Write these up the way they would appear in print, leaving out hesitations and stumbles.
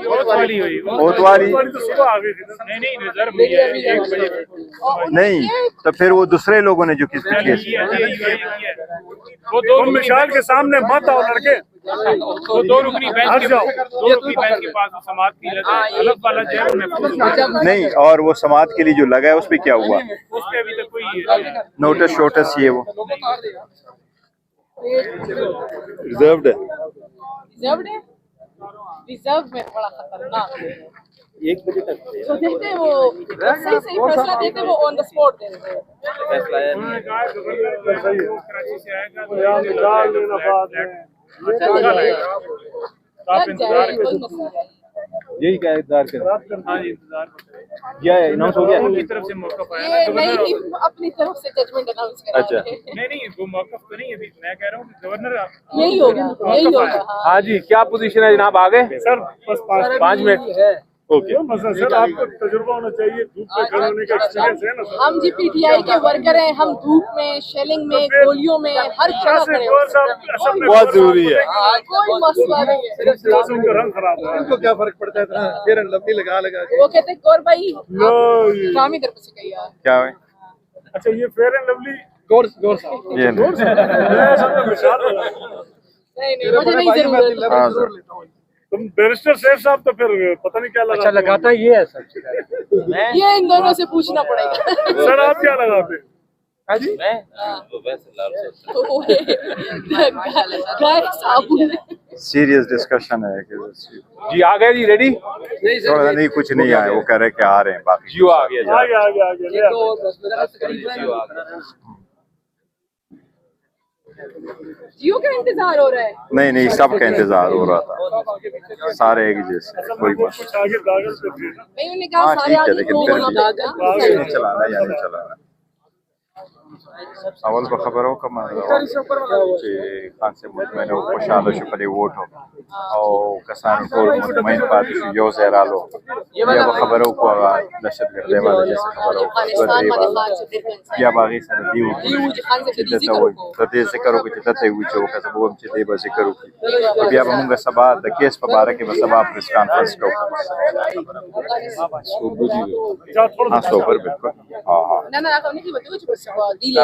कोतवाली नहीं, तो फिर वो दूसरे लोगों ने जो किस केस वो मिसाल के सामने मत आओ लड़के, वो दो रुकनी बेंच के पास समाज की अलग वाला जो है नहीं, और वो समाज के लिए जो लगा है उस पे क्या हुआ? उस पे अभी तक कोई नोटिस शोटिस ये वो रिजर्व्ड है। रिजर्व में बड़ा खतरनाक है। 1 बजे तक जो देते हैं वो सही सही फैसला देते हैं, वो ऑन द स्पॉट देते हैं। फैसला है। कराची से आएगा निकाल देना बाद में लग जाएगा, कोई मसला नहीं। यही क्या इंतजार कर? हाँ जी, इंतजार क्या अनाउंस हो गया? उनकी तरफ से मौक़िफ़ आया ये नहीं अपनी तरफ से जजमेंट अनाउंस करा अच्छा। रहे हैं। नहीं वो मौक़िफ़ तो नहीं, अभी मैं कह रहा हूँ गवर्नर यही होगा हाँ। हाँ जी, क्या पोजीशन है जनाब? आगे सर बस 5 मिनट है। ओके, सर आपको तजुर्बा होना चाहिए, धूप में खड़े होने का एक्सपीरियंस है ना सर। हम जी पीटीआई के वर्कर हैं, हम धूप में, शेलिंग में, गोलियों में, हर जगह खड़े होते हैं। बहुत जरूरी है। कोई मसला नहीं है। मौसम का रंग खराब है। इनको क्या फर्क पड़ता है इतना? फिर लंबी लगा वो कहते हैं गौर भाई काम ही तरफ से कही यार। क्या है? अच्छा ये फेयर एंड लवली गौर साहब ये नहीं। नहीं मुझे नहीं जरूरत। हाँ सर, तुम बैरिस्टर सेफ साहब तो फिर पता नहीं क्या लगा। अच्छा लगाता ये है सर। ये इन दोनों से पूछना पड़ेगा। सर आप क्या लगाते? हाँ जी, मैं गाय साबुन सीरियस डिस्कशन है कि जी आ गए जी, रेडी? थोड़ा नहीं, कुछ नहीं आए, वो कह रहे कि आ रहे हैं बाकी। जियो आ गया। आगे ले जियो का इंतजार हो रहा है। नहीं, सबका इंतजार हो रहा था, सारे एक ही जैसे, कोई बात कुछ आगे दागल पे थे ना। नहीं उन्होंने कहा हाँ सारे ठीक है, आगे लेकिन को फिर होना भी नहीं चलाना या नहीं चलाना। अवल को खबर हो कम खान से मुतमईन हो, खुशहाल शो पर वोट हो और कसान को मुतमईन पाती यो ज़हरालो या खबर हो को दहशत गर्दे वाले जैसे खबर हो या बागी सरदी हो जिद्दत हो तो दे जिक्र हो कि जिद्दत हुई जो का सब हम चिते बस जिक्र हो कि या बमुंगा सबा द केस पर बारे के सबा प्रेस कॉन्फ्रेंस को हाँ सोबर बिल्कुल हाँ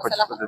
कुछ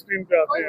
स्क्रीन पे आते हैं।